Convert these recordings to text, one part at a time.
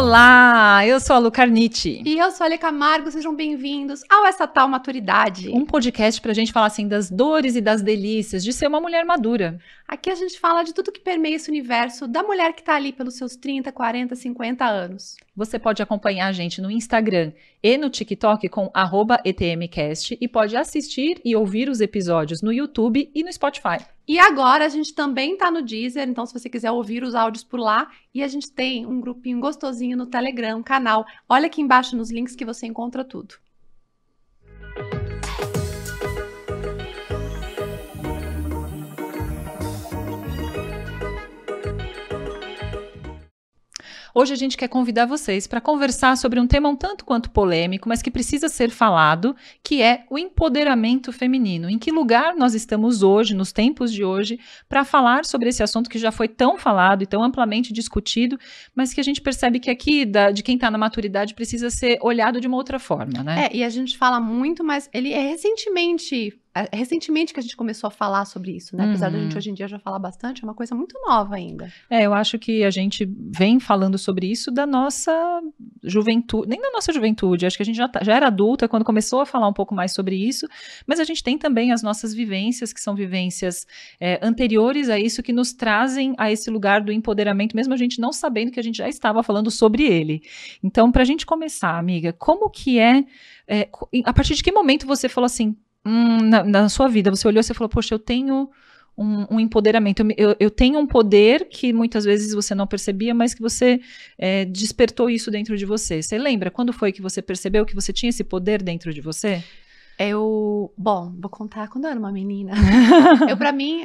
Olá, eu sou a Lu Carniti. E eu sou a Lê Camargo, sejam bem-vindos ao Essa Tal Maturidade. Um podcast pra gente falar assim das dores e das delícias de ser uma mulher madura. Aqui a gente fala de tudo que permeia esse universo da mulher que tá ali pelos seus 30, 40, 50 anos. Você pode acompanhar a gente no Instagram e no TikTok com @etmcast e pode assistir e ouvir os episódios no YouTube e no Spotify. E agora a gente também tá no Deezer, então se você quiser ouvir os áudios por lá, e a gente tem um grupinho gostosinho no Telegram, um canal. Olha aqui embaixo nos links que você encontra tudo. Hoje a gente quer convidar vocês para conversar sobre um tema um tanto quanto polêmico, mas que precisa ser falado, que é o empoderamento feminino. Em que lugar nós estamos hoje, nos tempos de hoje, para falar sobre esse assunto que já foi tão falado e tão amplamente discutido, mas que a gente percebe que aqui, de quem está na maturidade, precisa ser olhado de uma outra forma, né? E a gente fala muito, mas ele é recentemente que a gente começou a falar sobre isso, né? Apesar da gente hoje em dia já falar bastante, é uma coisa muito nova ainda. Eu acho que a gente vem falando sobre isso da nossa juventude, nem da nossa juventude, acho que a gente já era adulta quando começou a falar um pouco mais sobre isso, mas a gente tem também as nossas vivências, que são vivências anteriores a isso, que nos trazem a esse lugar do empoderamento, mesmo a gente não sabendo que a gente já estava falando sobre ele. Então, pra gente começar, amiga, como que a partir de que momento você falou assim, na sua vida, você olhou e você falou, poxa, eu tenho um empoderamento, eu tenho um poder que muitas vezes você não percebia, mas que você despertou isso dentro de você. Você lembra quando foi que você percebeu que você tinha esse poder dentro de você? Bom, vou contar quando eu era uma menina. Pra mim,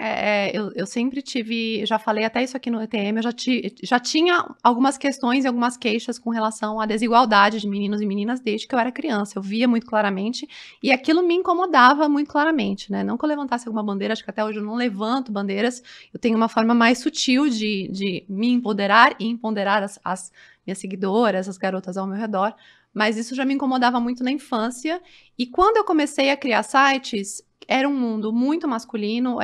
eu sempre tive, já falei até isso aqui no ETM, eu já tinha algumas questões e algumas queixas com relação à desigualdade de meninos e meninas desde que eu era criança. Eu via muito claramente e aquilo me incomodava muito claramente, né? Não que eu levantasse alguma bandeira, acho que até hoje eu não levanto bandeiras, eu tenho uma forma mais sutil de me empoderar e empoderar as minhas seguidoras, as garotas ao meu redor. Mas isso já me incomodava muito na infância. E quando eu comecei a criar sites, era um mundo muito masculino,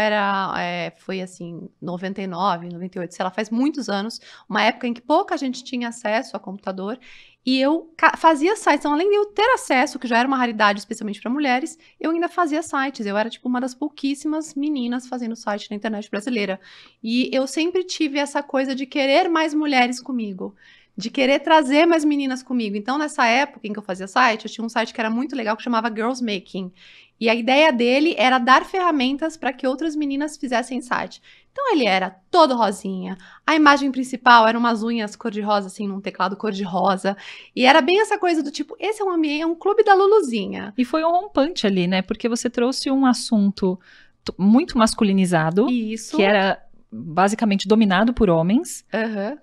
foi assim, 99, 98, sei lá, faz muitos anos, uma época em que pouca gente tinha acesso a computador. E eu fazia sites, então além de eu ter acesso, que já era uma raridade, especialmente para mulheres, eu ainda fazia sites. Eu era tipo uma das pouquíssimas meninas fazendo site na internet brasileira. E eu sempre tive essa coisa de querer mais mulheres comigo, de querer trazer mais meninas comigo. Então, nessa época em que eu fazia site, eu tinha um site que era muito legal, que chamava Girls Making. E a ideia dele era dar ferramentas para que outras meninas fizessem site. Então, ele era todo rosinha. A imagem principal eram umas unhas cor-de-rosa, assim, num teclado cor-de-rosa. E era bem essa coisa do tipo, esse é um ambiente, é um clube da Luluzinha. E foi um rompante ali, né? Porque você trouxe um assunto muito masculinizado. Isso. Que era basicamente dominado por homens,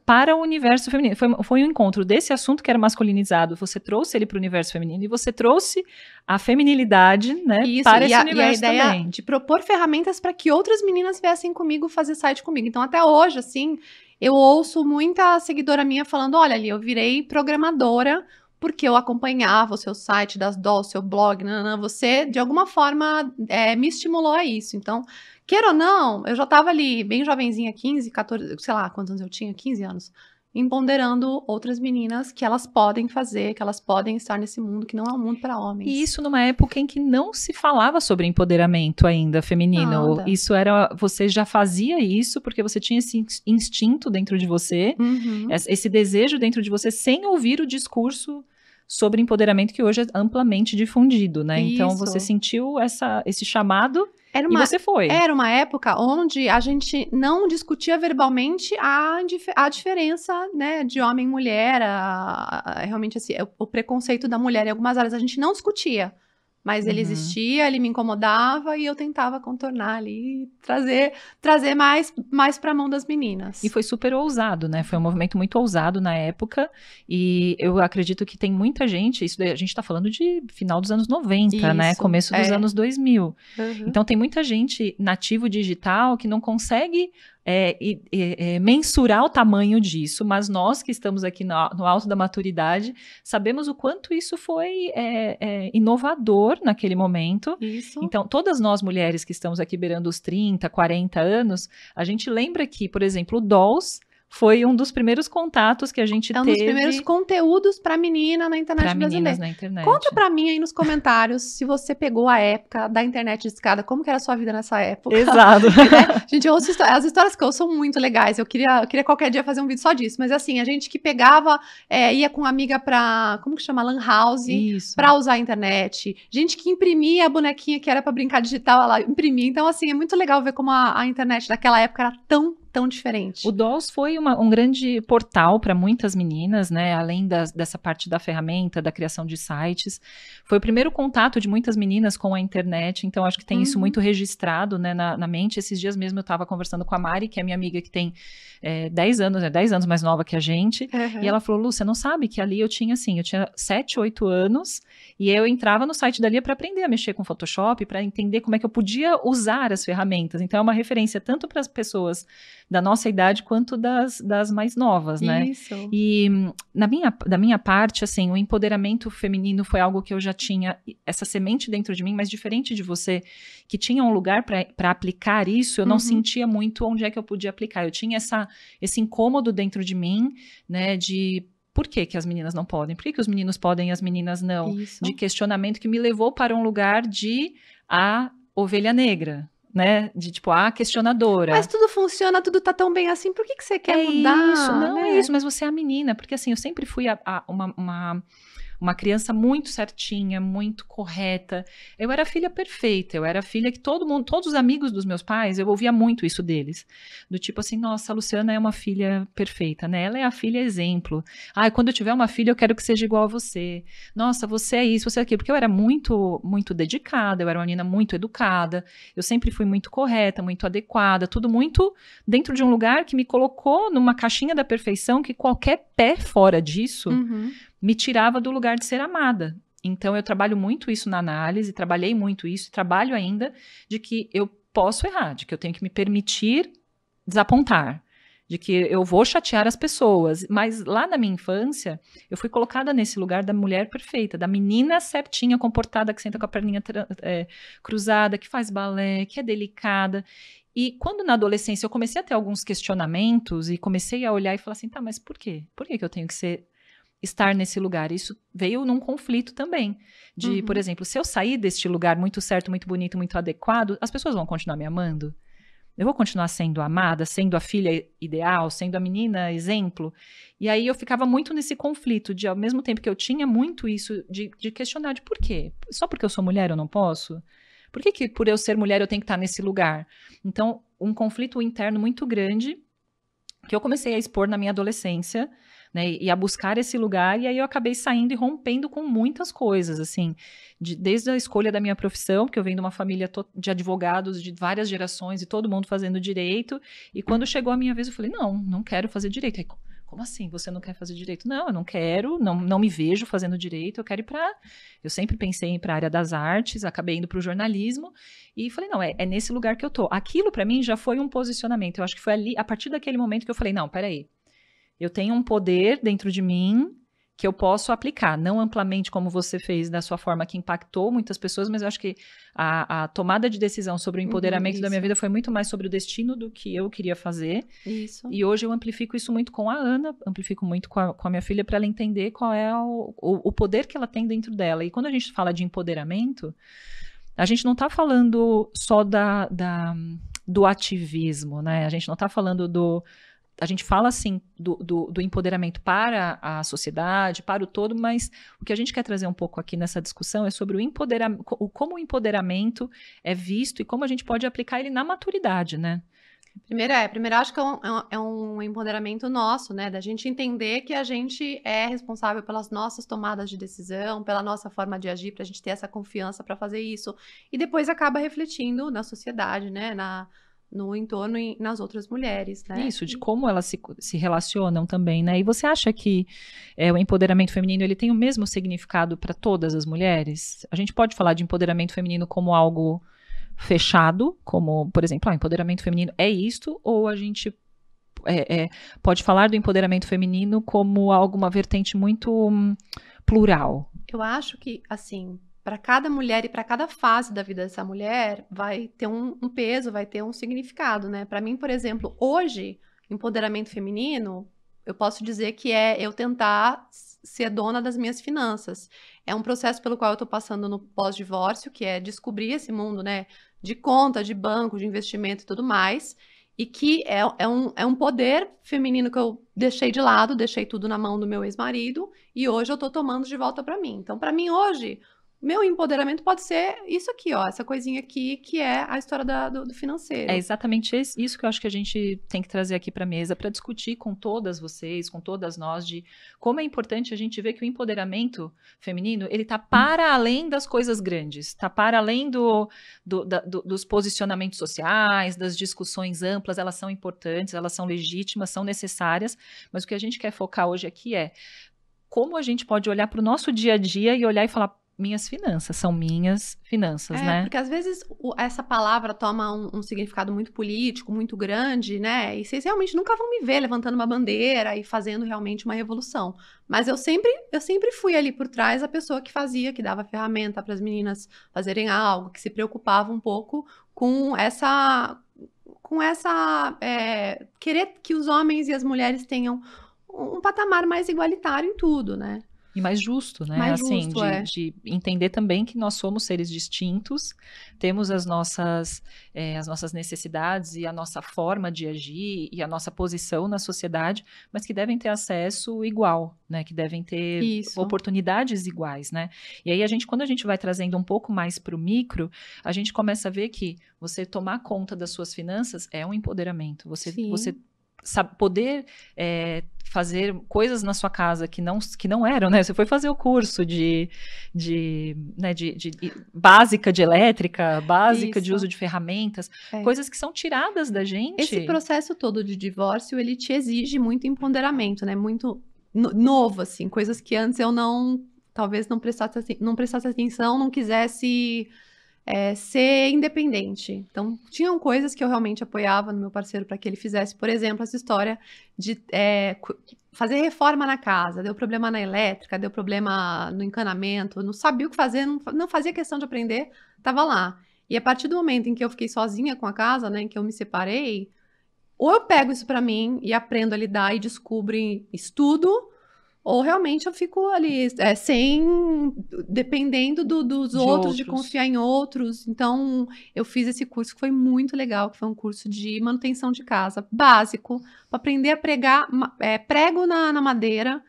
para o universo feminino. Foi um encontro desse assunto que era masculinizado, você trouxe ele para o universo feminino e você trouxe a feminilidade, né, para esse universo também. E a ideia de propor ferramentas para que outras meninas viessem comigo fazer site comigo. Então, até hoje, assim, eu ouço muita seguidora minha falando, olha ali, eu virei programadora porque eu acompanhava o seu site das dolls, seu blog, você, de alguma forma, me estimulou a isso. Então, queira ou não, eu já estava ali bem jovenzinha, 15, 14, sei lá quantos anos eu tinha, 15 anos, empoderando outras meninas que elas podem fazer, que elas podem estar nesse mundo que não é um mundo para homens. E isso numa época em que não se falava sobre empoderamento ainda feminino. Nada. Isso você já fazia isso porque você tinha esse instinto dentro de você, esse desejo dentro de você, sem ouvir o discurso sobre empoderamento que hoje é amplamente difundido, né? Isso. Então você sentiu esse chamado e você foi. Era uma época onde a gente não discutia verbalmente a diferença, né, de homem e mulher, realmente assim, o preconceito da mulher em algumas áreas a gente não discutia. Mas ele existia, ele me incomodava e eu tentava contornar ali, trazer mais para a mão das meninas. E foi super ousado, né? Foi um movimento muito ousado na época e eu acredito que tem muita gente, isso daí, a gente tá falando de final dos anos 90, né? Começo dos anos 2000. Então tem muita gente nativo digital que não consegue mensurar o tamanho disso, mas nós que estamos aqui no alto da maturidade, sabemos o quanto isso foi inovador naquele momento. Isso. Então, todas nós mulheres que estamos aqui beirando os 30, 40 anos, a gente lembra que, por exemplo, o Dolls foi um dos primeiros contatos que a gente teve. É um dos primeiros conteúdos para menina na internet brasileira. Para meninas na internet. Conta para mim aí nos comentários se você pegou a época da internet de escada, como que era a sua vida nessa época. Exato. Gente, eu ouço as histórias que eu são muito legais. Eu queria qualquer dia fazer um vídeo só disso. Mas assim, a gente que pegava, ia com uma amiga pra, como que chama? Lan House, pra usar a internet. Gente que imprimia a bonequinha que era pra brincar digital, ela imprimia. Então, assim, é muito legal ver como a internet daquela época era tão diferente. O Dolls foi um grande portal para muitas meninas, né? Além dessa parte da ferramenta, da criação de sites. Foi o primeiro contato de muitas meninas com a internet, então acho que tem isso muito registrado, né, na mente. Esses dias mesmo eu estava conversando com a Mari, que é minha amiga que tem 10 anos mais nova que a gente, e ela falou, Lu, você não sabe que ali eu tinha 7, 8 anos, e eu entrava no site da Lia para aprender a mexer com Photoshop, para entender como é que eu podia usar as ferramentas. Então é uma referência tanto para as pessoas da nossa idade quanto das mais novas, né? Isso. E da minha parte, assim, o empoderamento feminino foi algo que eu já tinha essa semente dentro de mim, mas diferente de você, que tinha um lugar para aplicar isso, eu não sentia muito onde é que eu podia aplicar. Eu tinha esse incômodo dentro de mim, né, de por que as meninas não podem? Por que os meninos podem e as meninas não? Isso. De questionamento que me levou para um lugar de a ovelha negra, né, de tipo, a questionadora. Mas tudo funciona, tudo tá tão bem assim, por que você quer mudar? Isso, não né? é isso, mas você é a menina, porque assim, eu sempre fui uma criança muito certinha, muito correta. Eu era a filha perfeita, eu era a filha que todos os amigos dos meus pais, eu ouvia muito isso deles. Do tipo assim, nossa, a Luciana é uma filha perfeita, né? Ela é a filha exemplo. Quando eu tiver uma filha, eu quero que seja igual a você. Nossa, você é isso, você é aquilo. Porque eu era muito, muito dedicada, eu era uma menina muito educada, eu sempre fui muito correta, muito adequada, tudo muito dentro de um lugar que me colocou numa caixinha da perfeição que qualquer pé fora disso me tirava do lugar de ser amada. Então, eu trabalho muito isso na análise, trabalhei muito isso, trabalho ainda de que eu posso errar, de que eu tenho que me permitir desapontar, de que eu vou chatear as pessoas. Mas lá na minha infância, eu fui colocada nesse lugar da mulher perfeita, da menina certinha, comportada, que senta com a perninha cruzada, que faz balé, que é delicada. E quando na adolescência eu comecei a ter alguns questionamentos e comecei a olhar e falar assim, tá, mas por quê? Por que eu tenho que estar nesse lugar? Isso veio num conflito também, de, por exemplo, se eu sair deste lugar muito certo, muito bonito, muito adequado, as pessoas vão continuar me amando? Eu vou continuar sendo amada, sendo a filha ideal, sendo a menina exemplo? E aí eu ficava muito nesse conflito, de ao mesmo tempo que eu tinha muito isso, de questionar de por quê? Só porque eu sou mulher eu não posso? Por que por eu ser mulher eu tenho que estar nesse lugar? Então, um conflito interno muito grande, que eu comecei a expor na minha adolescência, né, e a buscar esse lugar, e aí eu acabei saindo e rompendo com muitas coisas, assim, desde a escolha da minha profissão, porque eu venho de uma família de advogados de várias gerações, e todo mundo fazendo direito, e quando chegou a minha vez, eu falei, não quero fazer direito. Aí, como assim, você não quer fazer direito? Não, eu não quero, não me vejo fazendo direito, eu quero ir eu sempre pensei em ir para a área das artes, acabei indo para o jornalismo, e falei, não, é nesse lugar que eu tô. Aquilo para mim já foi um posicionamento, eu acho que foi ali, a partir daquele momento que eu falei, não, peraí, eu tenho um poder dentro de mim que eu posso aplicar, não amplamente como você fez da sua forma que impactou muitas pessoas, mas eu acho que a tomada de decisão sobre o empoderamento da minha vida foi muito mais sobre o destino do que eu queria fazer. Isso. E hoje eu amplifico isso muito com a Ana, amplifico muito com a minha filha para ela entender qual é o poder que ela tem dentro dela. E quando a gente fala de empoderamento, a gente não está falando só do ativismo, né? A gente não está falando a gente fala, assim, do empoderamento para a sociedade, para o todo, mas o que a gente quer trazer um pouco aqui nessa discussão é sobre como o empoderamento é visto e como a gente pode aplicar ele na maturidade, né? Primeiro acho que é um empoderamento nosso, né? Da gente entender que a gente é responsável pelas nossas tomadas de decisão, pela nossa forma de agir, pra gente ter essa confiança para fazer isso. E depois acaba refletindo na sociedade, né? No entorno e nas outras mulheres, né? Isso, de como elas se relacionam também, né? E você acha que o empoderamento feminino ele tem o mesmo significado para todas as mulheres? A gente pode falar de empoderamento feminino como algo fechado, como, por exemplo, empoderamento feminino é isto, ou a gente pode falar do empoderamento feminino como alguma vertente muito plural? Eu acho que, assim, para cada mulher e para cada fase da vida dessa mulher, vai ter um peso, vai ter um significado, né? Para mim, por exemplo, hoje, empoderamento feminino, eu posso dizer que é eu tentar ser dona das minhas finanças. É um processo pelo qual eu tô passando no pós-divórcio, que é descobrir esse mundo, né, de conta, de banco, de investimento e tudo mais, e que é um poder feminino que eu deixei de lado, deixei tudo na mão do meu ex-marido, e hoje eu tô tomando de volta pra mim. Então, pra mim, hoje, meu empoderamento pode ser isso aqui, ó, essa coisinha aqui, que é a história do financeiro. É exatamente isso que eu acho que a gente tem que trazer aqui para a mesa para discutir com todas vocês, com todas nós, de como é importante a gente ver que o empoderamento feminino, ele tá para além das coisas grandes, tá para além dos posicionamentos sociais, das discussões amplas, elas são importantes, elas são legítimas, são necessárias, mas o que a gente quer focar hoje aqui é como a gente pode olhar para o nosso dia a dia e olhar e falar, minhas finanças, são minhas finanças, né? Porque às vezes essa palavra toma um significado muito político, muito grande, né? E vocês realmente nunca vão me ver levantando uma bandeira e fazendo realmente uma revolução. Mas eu sempre fui ali por trás a pessoa que fazia, que dava ferramenta para as meninas fazerem algo, que se preocupava um pouco com querer que os homens e as mulheres tenham um patamar mais igualitário em tudo, né? E mais justo, né? Mais assim, justo, de entender também que nós somos seres distintos, temos as nossas necessidades e a nossa forma de agir e a nossa posição na sociedade, mas que devem ter acesso igual, né? Que devem ter oportunidades iguais, né? E aí quando a gente vai trazendo um pouco mais para o micro, a gente começa a ver que você tomar conta das suas finanças é um empoderamento. Você sabe, poder fazer coisas na sua casa que não eram, né? Você foi fazer o curso de básica de elétrica, básica de uso de ferramentas, coisas que são tiradas da gente. Esse processo todo de divórcio, ele te exige muito empoderamento, né? Muito novo, assim, coisas que antes eu talvez não prestasse atenção, não quisesse ser independente. Então, tinham coisas que eu realmente apoiava no meu parceiro para que ele fizesse. Por exemplo, essa história de fazer reforma na casa. Deu problema na elétrica, deu problema no encanamento, não sabia o que fazer, não fazia questão de aprender, estava lá. E a partir do momento em que eu fiquei sozinha com a casa, né, em que eu me separei, ou eu pego isso para mim e aprendo a lidar e descubro e estudo, ou realmente eu fico ali dependendo dos outros, de confiar em outros. Então, eu fiz esse curso que foi muito legal, que foi um curso de manutenção de casa, básico, para aprender a pregar prego na madeira,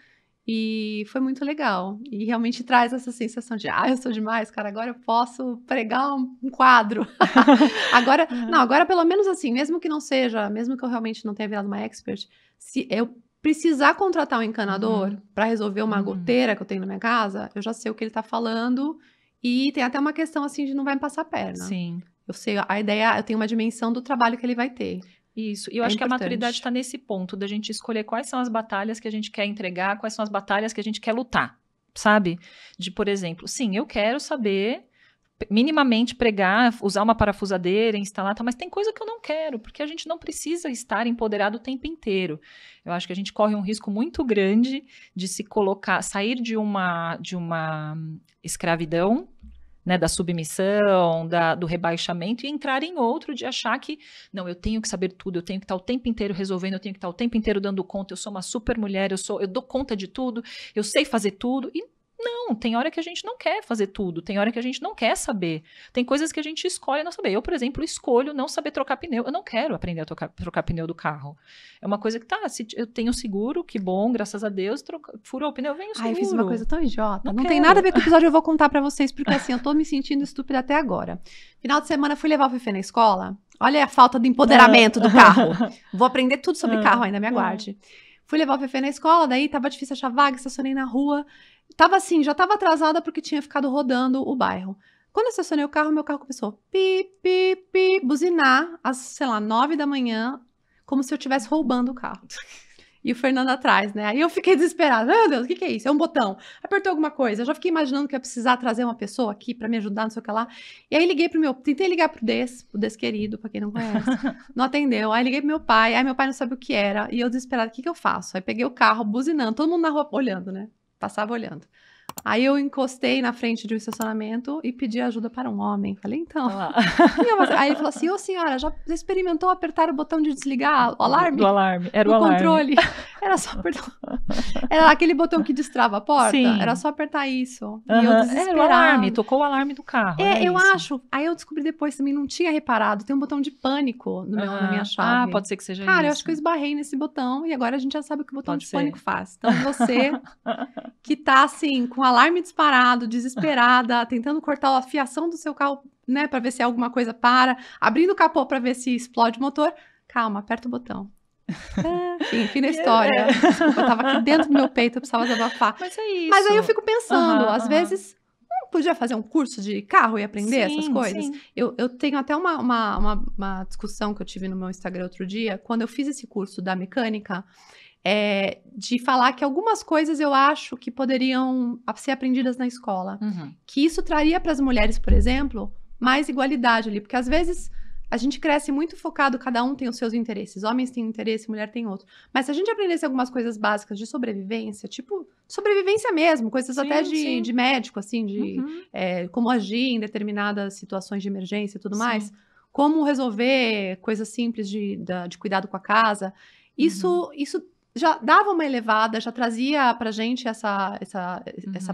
e foi muito legal. E realmente traz essa sensação de, eu sou demais, cara, agora eu posso pregar um quadro. Agora pelo menos assim, mesmo que eu realmente não tenha virado uma expert, se eu precisar contratar um encanador para resolver uma goteira que eu tenho na minha casa, eu já sei o que ele tá falando, e tem até uma questão assim de não vai me passar a perna. Sim. Eu sei a ideia, eu tenho uma dimensão do trabalho que ele vai ter. Isso, e eu acho que a maturidade está nesse ponto, da gente escolher quais são as batalhas que a gente quer entregar, quais são as batalhas que a gente quer lutar, sabe? De, por exemplo, sim, eu quero saber minimamente pregar, usar uma parafusadeira, instalar, mas tem coisa que eu não quero, porque a gente não precisa estar empoderado o tempo inteiro. Eu acho que a gente corre um risco muito grande de sair de uma escravidão, né, da submissão, do rebaixamento, e entrar em outro de achar que, não, eu tenho que saber tudo, eu tenho que estar o tempo inteiro resolvendo, eu tenho que estar o tempo inteiro dando conta, eu sou uma super mulher, eu dou conta de tudo, eu sei fazer tudo, e não, tem hora que a gente não quer fazer tudo, tem hora que a gente não quer saber, tem coisas que a gente escolhe não saber. Eu, por exemplo, escolho não saber trocar pneu, eu não quero aprender a trocar pneu do carro. É uma coisa que se eu tenho seguro, que bom, graças a Deus, furou o pneu, vem o seguro. Eu fiz uma coisa tão idiota, não tem nada a ver com o episódio, eu vou contar pra vocês, porque assim, eu tô me sentindo estúpida até agora. Final de semana, fui levar o Fefe na escola, olha a falta de empoderamento do carro, vou aprender tudo sobre carro ainda, me aguarde. Fui levar o Fefe na escola, daí tava difícil achar vaga, estacionei na rua. Tava assim, já tava atrasada porque tinha ficado rodando o bairro. Quando eu estacionei o carro, meu carro começou pi, pi, pi, buzinar às, 9 da manhã, como se eu estivesse roubando o carro. E o Fernando atrás, né? Aí eu fiquei desesperada. Meu Deus, o que é isso? É um botão. Apertou alguma coisa. Eu já fiquei imaginando que ia precisar trazer uma pessoa aqui pra me ajudar, não sei o que lá. E aí tentei ligar pro Des querido, pra quem não conhece. Não atendeu. Aí liguei pro meu pai. Aí meu pai não sabia o que era. E eu desesperada, o que eu faço? Aí peguei o carro, buzinando. Todo mundo na rua olhando, né? Passava olhando. Aí eu encostei na frente de um estacionamento e pedi ajuda para um homem. Falei, então. Olha lá. Aí ele falou assim, ô senhora, já experimentou apertar o botão de desligar o alarme? Do alarme, era o No alarme. controle. Era só apertar. Era aquele botão que destrava a porta. Sim. Era só apertar isso. E eu Aham, desesperada. era o alarme, tocou o alarme do carro. É, era eu isso. acho. Aí eu descobri depois também, não tinha reparado. Tem um botão de pânico na minha chave. Ah, pode ser que seja Cara, isso. eu acho que eu esbarrei nesse botão e agora a gente já sabe o que o botão Pode de ser. pânico faz. Então você que tá assim, com o alarme disparado, desesperada, tentando cortar a fiação do seu carro, né, pra ver se alguma coisa para, abrindo o capô pra ver se explode o motor, calma, aperta o botão. Fim da história. Desculpa, eu tava aqui dentro do meu peito, eu precisava desabafar. Mas é isso. Mas aí eu fico pensando, Aham, às aham. vezes, não podia fazer um curso de carro e aprender essas Sim, coisas? sim. Eu tenho até uma discussão que eu tive no meu Instagram outro dia, quando eu fiz esse curso da mecânica, de falar que algumas coisas eu acho que poderiam ser aprendidas na escola. Uhum. Que isso traria para as mulheres, por exemplo, mais igualdade ali, porque às vezes a gente cresce muito focado, cada um tem os seus interesses, homens têm um interesse, mulher tem outro. Mas se a gente aprendesse algumas coisas básicas de sobrevivência, tipo sobrevivência mesmo, coisas Sim, até sim. de médico, assim, Uhum. como agir em determinadas situações de emergência e tudo Sim. mais, como resolver coisas simples de cuidado com a casa, isso já dava uma elevada, já trazia pra gente essa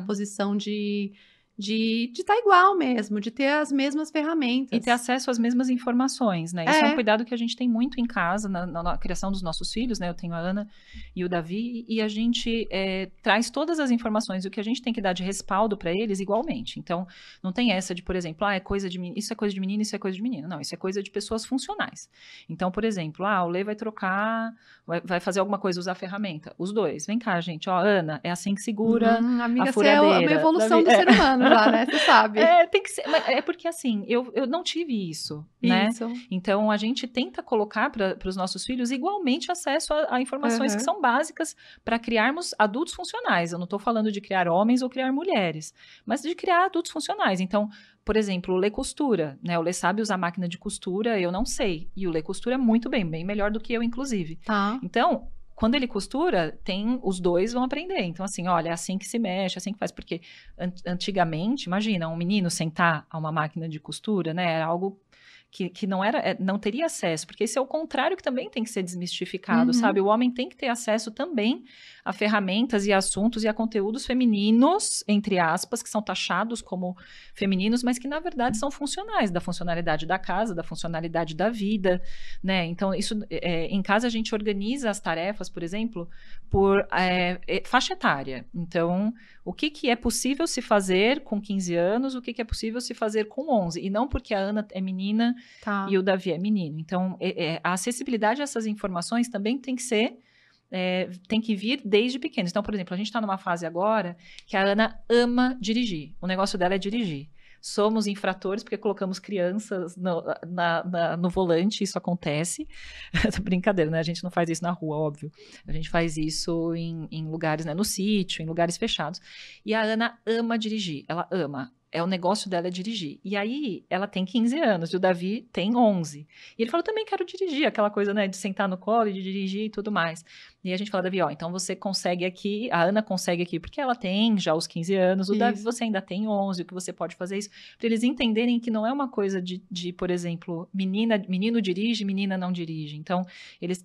posição de estar igual mesmo, de ter as mesmas ferramentas. E ter acesso às mesmas informações, né? Isso é um É. cuidado que a gente tem muito em casa, na criação dos nossos filhos, né? Eu tenho a Ana e o Davi, e a gente traz todas as informações, e o que a gente tem que dar de respaldo para eles igualmente. Então, não tem essa de, por exemplo, é coisa de menino, isso é coisa de menino, isso é coisa de menino. Não, isso é coisa de pessoas funcionais. Então, por exemplo, o Lê vai trocar, vai fazer alguma coisa, usar a ferramenta. Os dois, vem cá, gente, ó, Ana, é assim que segura amiga, a você é furadeira. uma evolução do ser humano já, né? Você sabe. Tem que ser, é porque assim, eu não tive isso, né? Isso. Então a gente tenta colocar para os nossos filhos igualmente acesso a informações que são básicas para criarmos adultos funcionais. Eu não estou falando de criar homens ou criar mulheres, mas de criar adultos funcionais. Então, por exemplo, o Lê costura, né? O Lê sabe usar máquina de costura, eu não sei. E o Lê costura muito bem, bem melhor do que eu, inclusive. Tá. Então, quando ele costura, os dois vão aprender. Então, assim, olha, é assim que se mexe, é assim que faz. Porque antigamente, imagina, um menino sentar a uma máquina de costura, né? Era algo que não teria acesso, porque esse é o contrário que também tem que ser desmistificado, sabe? O homem tem que ter acesso também a ferramentas e assuntos e a conteúdos femininos, entre aspas, que são taxados como femininos, mas que na verdade são funcionais, da funcionalidade da casa, da funcionalidade da vida, né? Então, isso, em casa a gente organiza as tarefas, por exemplo, por faixa etária. Então, o que é possível se fazer com 15 anos, o que é possível se fazer com 11, e não porque a Ana é menina e o Davi é menino. Então, a acessibilidade a essas informações também tem que ser, tem que vir desde pequenos. Então, por exemplo, a gente está numa fase agora que a Ana ama dirigir. O negócio dela é dirigir. Somos infratores porque colocamos crianças no volante, isso acontece. Brincadeira, né? A gente não faz isso na rua, óbvio. A gente faz isso em lugares, né? No sítio, em lugares fechados. E a Ana ama dirigir, ela ama. O negócio dela é dirigir. E aí, ela tem 15 anos e o Davi tem 11. E ele falou, também quero dirigir, aquela coisa, né, de sentar no colo e de dirigir e tudo mais. E a gente fala, Davi, então você consegue aqui, a Ana consegue aqui, porque ela tem já os 15 anos, o Davi, você ainda tem 11, o que você pode fazer isso, para eles entenderem que não é uma coisa de por exemplo, menino dirige, menina não dirige. Então,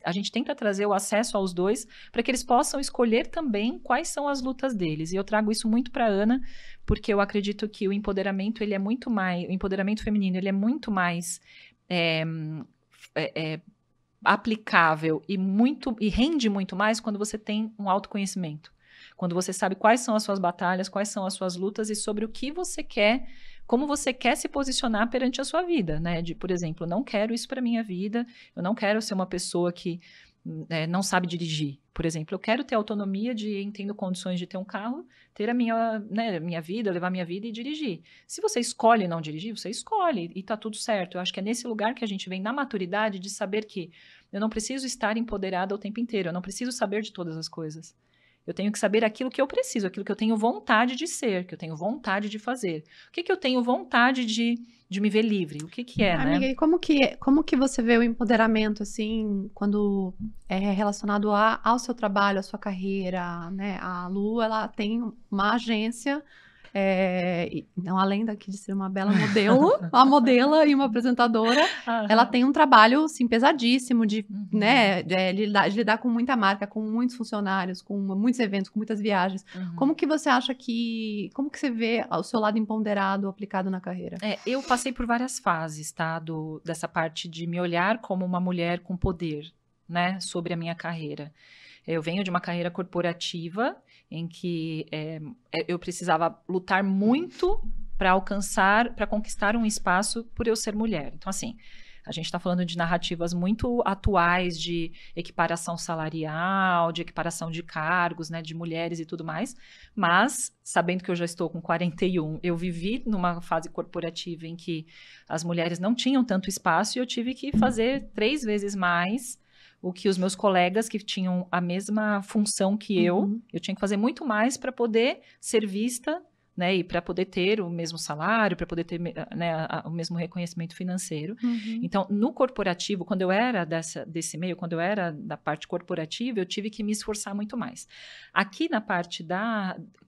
a gente tenta trazer o acesso aos dois, para que eles possam escolher também quais são as lutas deles. E eu trago isso muito para Ana, porque eu acredito que o empoderamento, ele é muito mais, o empoderamento feminino, ele é muito mais aplicável e rende muito mais quando você tem um autoconhecimento. Quando você sabe quais são as suas batalhas, quais são as suas lutas e sobre o que você quer, como você quer se posicionar perante a sua vida, né? Por exemplo, eu não quero isso para minha vida, eu não quero ser uma pessoa que não sabe dirigir, por exemplo. Eu quero ter autonomia tendo condições de ter um carro, ter a minha vida, levar a minha vida e dirigir. Se você escolhe não dirigir, você escolhe e tá tudo certo. Eu acho que é nesse lugar que a gente vem na maturidade de saber que eu não preciso estar empoderada o tempo inteiro, eu não preciso saber de todas as coisas. Eu tenho que saber aquilo que eu preciso, aquilo que eu tenho vontade de ser, que eu tenho vontade de fazer. O que eu tenho vontade de me ver livre? O que é, Amiga, né? e como que você vê o empoderamento, assim, quando é relacionado ao seu trabalho, à sua carreira, né? A Lu, ela tem uma agência, não, além daqui de ser uma bela modelo, uma modelo e uma apresentadora, ela Aham. tem um trabalho, assim, pesadíssimo Uhum, né, de lidar com muita marca, com muitos funcionários, com muitos eventos, com muitas viagens. uhum. Como que você acha como que você vê o seu lado empoderado aplicado na carreira? Eu passei por várias fases, tá? Dessa parte de me olhar como uma mulher com poder, né? Sobre a minha carreira. Eu venho de uma carreira corporativa em que eu precisava lutar muito para para conquistar um espaço por eu ser mulher. Então, assim, a gente está falando de narrativas muito atuais de equiparação salarial, de equiparação de cargos, né, de mulheres e tudo mais, mas sabendo que eu já estou com 41, eu vivi numa fase corporativa em que as mulheres não tinham tanto espaço e eu tive que fazer 3 vezes mais o que os meus colegas que tinham a mesma função que Uhum, eu tinha que fazer muito mais para poder ser vista, né, e para poder ter o mesmo salário, para poder ter, né, o mesmo reconhecimento financeiro. uhum. Então, no corporativo, quando eu era desse meio, quando eu era da parte corporativa, eu tive que me esforçar muito mais. Aqui na parte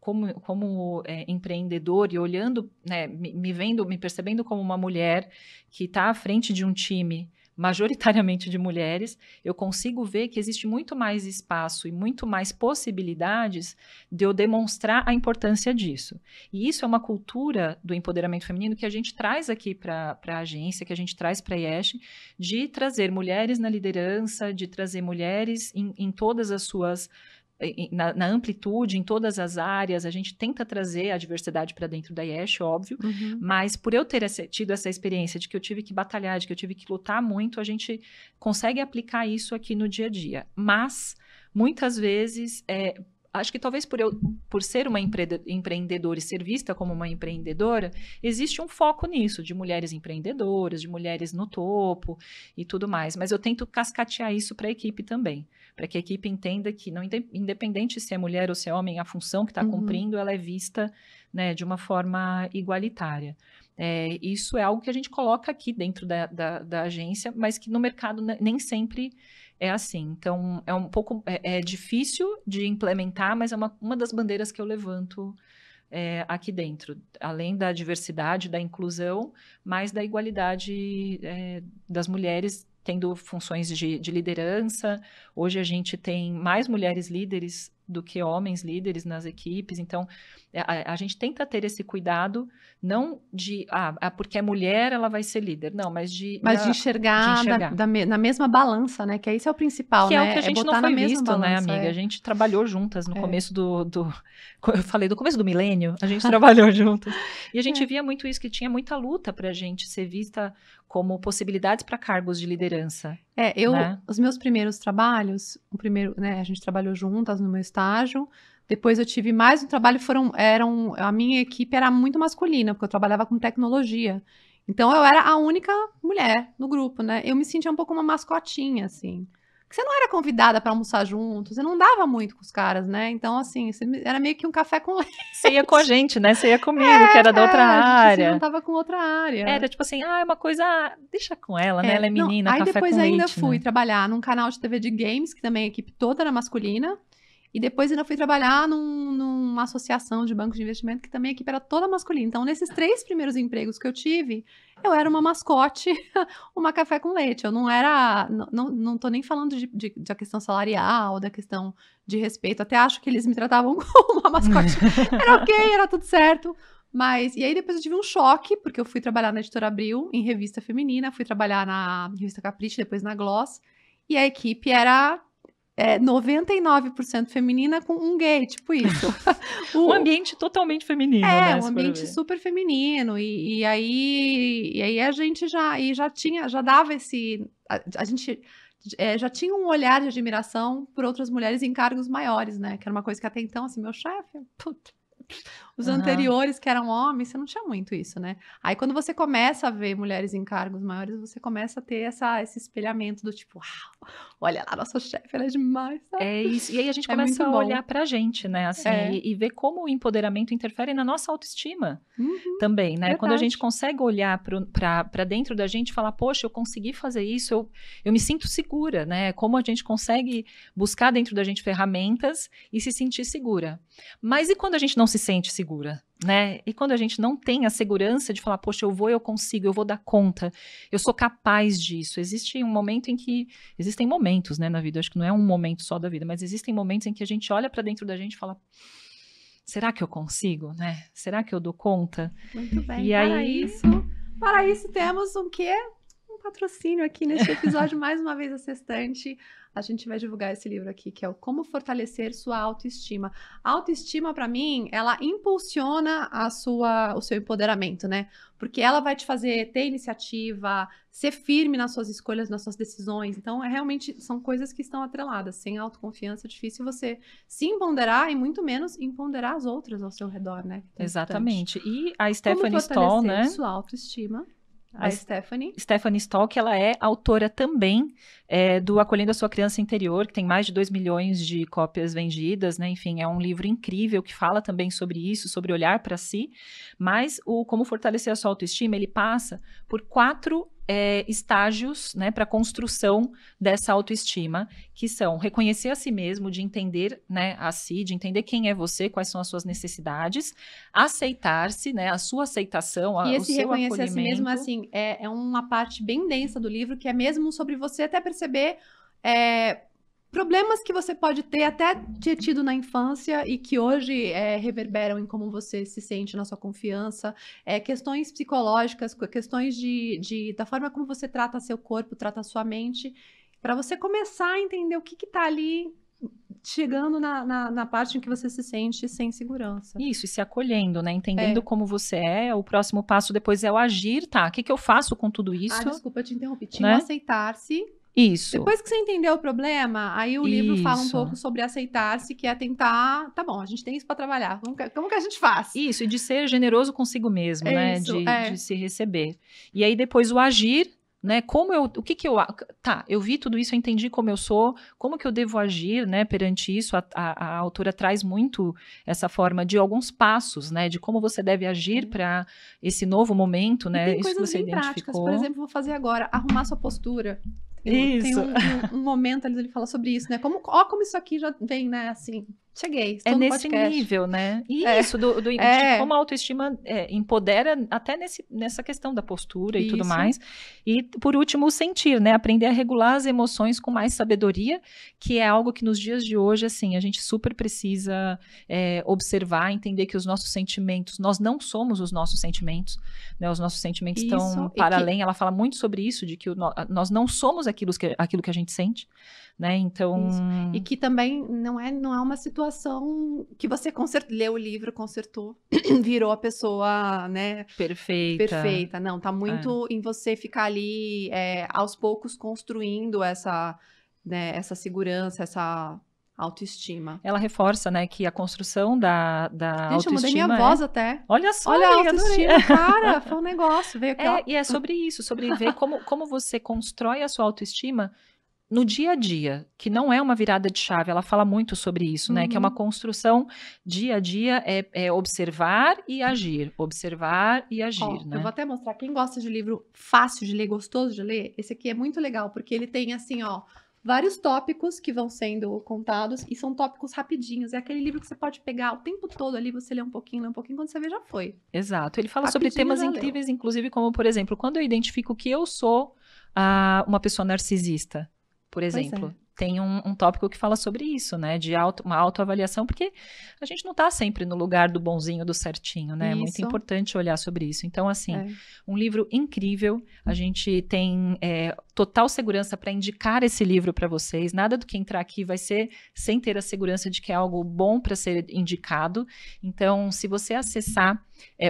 como empreendedor e olhando, né, me vendo, me percebendo como uma mulher que está à frente de um time majoritariamente de mulheres, eu consigo ver que existe muito mais espaço e muito mais possibilidades de eu demonstrar a importância disso. E isso é uma cultura do empoderamento feminino que a gente traz aqui para a agência, que a gente traz para a IESH, de trazer mulheres na liderança, de trazer mulheres em todas as suas na amplitude, em todas as áreas, a gente tenta trazer a diversidade para dentro da IESH, óbvio, Uhum. mas por eu ter tido essa experiência de que eu tive que batalhar, de que eu tive que lutar muito, a gente consegue aplicar isso aqui no dia a dia. Mas, muitas vezes, acho que talvez por ser uma empreendedora e ser vista como uma empreendedora, existe um foco nisso, de mulheres empreendedoras, de mulheres no topo e tudo mais. Mas eu tento cascatear isso para a equipe também, para que a equipe entenda que, não, independente se é mulher ou se é homem, a função que está Uhum. cumprindo, ela é vista, né, de uma forma igualitária. Isso é algo que a gente coloca aqui dentro da agência, mas que no mercado nem sempre é assim. Então, é um pouco difícil de implementar, mas é uma das bandeiras que eu levanto aqui dentro, além da diversidade, da inclusão, mas da igualdade das mulheres tendo funções de liderança. Hoje a gente tem mais mulheres líderes do que homens líderes nas equipes, então a gente tenta ter esse cuidado, não de, porque é mulher, ela vai ser líder, não, mas Mas de de enxergar enxergar. na mesma balança, né? Que esse é o principal, Que é o que né? a É gente não botar na foi mesma visto, né, balança, amiga? A gente trabalhou juntas no é, começo eu falei do começo do milênio, a gente trabalhou juntas. E a gente é. via muito isso, que tinha muita luta pra gente ser vista como possibilidades para cargos de liderança, né? Os meus primeiros trabalhos, né, a gente trabalhou juntas no meu estágio. Depois eu tive mais um trabalho, a minha equipe era muito masculina, porque eu trabalhava com tecnologia. Então eu era a única mulher no grupo, né? Eu me sentia um pouco uma mascotinha, assim. Porque você não era convidada para almoçar junto, você não dava muito com os caras, né? Então, assim, era meio que um café com leite. Você ia com a gente, né? Você ia comigo, que era da outra A gente se área. juntava com outra área. Era tipo assim, é uma coisa, deixa com ela, né? É, Ela é não, menina, aí café depois com ainda leite, fui né? trabalhar num canal de TV de games, que também a equipe toda era masculina. E depois ainda fui trabalhar numa associação de banco de investimento, que também a equipe era toda masculina. Então, nesses 3 primeiros empregos que eu tive, eu era uma mascote, uma café com leite. Eu não era. Não tô nem falando da questão salarial, da questão de respeito. Até acho que eles me tratavam como uma mascote. Era ok, era tudo certo. Mas, e aí depois eu tive um choque, porque eu fui trabalhar na Editora Abril, em revista feminina, fui trabalhar na revista Capricho, depois na Gloss, e a equipe era 99% feminina com um gay, tipo isso. Um O, ambiente totalmente feminino, né? um Se for ambiente ver. super feminino, e aí a gente já dava a gente já tinha um olhar de admiração por outras mulheres em cargos maiores, né? Que era uma coisa que até então, assim, meu chefe, puta, os anteriores que eram homens, você não tinha muito isso, né? Aí quando você começa a ver mulheres em cargos maiores, você começa a ter esse espelhamento do tipo, uau, olha lá, nossa chefe, ela é demais, sabe? É isso. E aí a gente É começa muito a bom. olhar pra gente, né? Assim, É. e ver como o empoderamento interfere na nossa autoestima Uhum, também, né? Quando a gente verdade. consegue olhar para dentro da gente e falar, poxa, eu consegui fazer isso, eu me sinto segura, né? Como a gente consegue buscar dentro da gente ferramentas e se sentir segura. Mas e quando a gente não se sente segura, né? E quando a gente não tem a segurança de falar, poxa, eu consigo, eu vou dar conta, eu sou capaz disso. Existe um momento em que, existem momentos, né, na vida, acho que não é um momento só da vida, mas existem momentos em que a gente olha para dentro da gente e fala, será que eu consigo, né? Será que eu dou conta? Muito bem. E aí, Para isso temos um quê? Um patrocínio aqui neste episódio, mais uma vez a Sextante. A gente vai divulgar esse livro aqui, que é o Como Fortalecer Sua Autoestima. A autoestima, para mim, ela impulsiona o seu empoderamento, né? Porque ela vai te fazer ter iniciativa, ser firme nas suas escolhas, nas suas decisões. Então, realmente, são coisas que estão atreladas. Sem autoconfiança, é difícil você se empoderar e muito menos empoderar as outras ao seu redor, né? Então, exatamente. E a como Stephanie fortalecer Stahl, né? sua autoestima. A A Stephanie. Stephanie Stahl, que ela é autora também do Acolhendo a Sua Criança Interior, que tem mais de 2 milhões de cópias vendidas, né? Enfim, é um livro incrível que fala também sobre isso, sobre olhar para si, mas o Como Fortalecer a Sua Autoestima, ele passa por 4 estágios, né, para a construção dessa autoestima, que são reconhecer a si mesmo, de entender, né, a si, de entender quem é você, quais são as suas necessidades, aceitar-se, né, a sua aceitação, E o esse seu reconhecer a si mesmo, acolhimento. assim, é uma parte bem densa do livro, que é mesmo sobre você até perceber problemas que você pode até ter tido na infância e que hoje reverberam em como você se sente na sua confiança, questões psicológicas, questões da forma como você trata seu corpo, trata a sua mente, para você começar a entender o que está ali chegando na parte em que você se sente sem segurança. Isso, e se acolhendo, né? Entendendo como você é. O próximo passo depois é o agir, tá? O que eu faço com tudo isso? Desculpa, eu te interrompi. Tinha né? o aceitar-se. Isso. Depois que você entendeu o problema, aí o livro fala um Isso. pouco sobre aceitar-se, que é tentar, tá bom, a gente tem isso para trabalhar, como que a gente faz? Isso, e de ser generoso consigo mesmo, né? Isso, De se receber. E aí depois o agir, né? Tá, eu vi tudo isso, eu entendi como eu sou, como que eu devo agir, né? Perante isso, a autora traz muito essa forma de alguns passos, né? De como você deve agir para esse novo momento, né? E tem isso que coisas você bem práticas, identificou. por exemplo, vou fazer agora, arrumar sua postura. Isso. Tem um momento ali, ele fala sobre isso, né? Como isso aqui já vem, né? Assim, cheguei, estou no nesse podcast. nível, né? E isso, de como a autoestima empodera até nessa questão da postura e tudo mais. E, por último, o sentir, né? Aprender a regular as emoções com mais sabedoria, que é algo que nos dias de hoje, assim, a gente super precisa observar, entender que os nossos sentimentos, nós não somos os nossos sentimentos, né? Os nossos sentimentos estão para além. Ela fala muito sobre isso, de que nós não somos aquilo que a gente sente, né? Então... Isso. E que também não é uma situação que você leu o livro, consertou, virou a pessoa, né? Perfeita. Não, tá muito em você ficar ali aos poucos construindo essa segurança, essa autoestima. Ela reforça, né, que a construção da autoestima... Gente, eu mudei minha voz até. Olha só, olha amiga, a autoestima, cara, foi um negócio, veio aqui, E é sobre isso, sobre ver como você constrói a sua autoestima no dia a dia, que não é uma virada de chave, ela fala muito sobre isso, né, que é uma construção dia a dia, observar e agir, né. Eu vou até mostrar, quem gosta de livro fácil de ler, gostoso de ler, esse aqui é muito legal, porque ele tem assim, ó, vários tópicos que vão sendo contados e são tópicos rapidinhos. É aquele livro que você pode pegar o tempo todo ali, você lê um pouquinho, quando você vê já foi. Exato. Ele fala Rapidinho, sobre temas já incríveis, inclusive como, por exemplo, quando eu identifico que eu sou uma pessoa narcisista, por exemplo. Tem um tópico que fala sobre isso, né? De uma autoavaliação, porque a gente não está sempre no lugar do bonzinho, do certinho, né? É muito importante olhar sobre isso. Então, assim, um livro incrível. A gente tem total segurança para indicar esse livro para vocês. Nada do que entrar aqui vai ser sem ter a segurança de que é algo bom para ser indicado. Então, se você acessar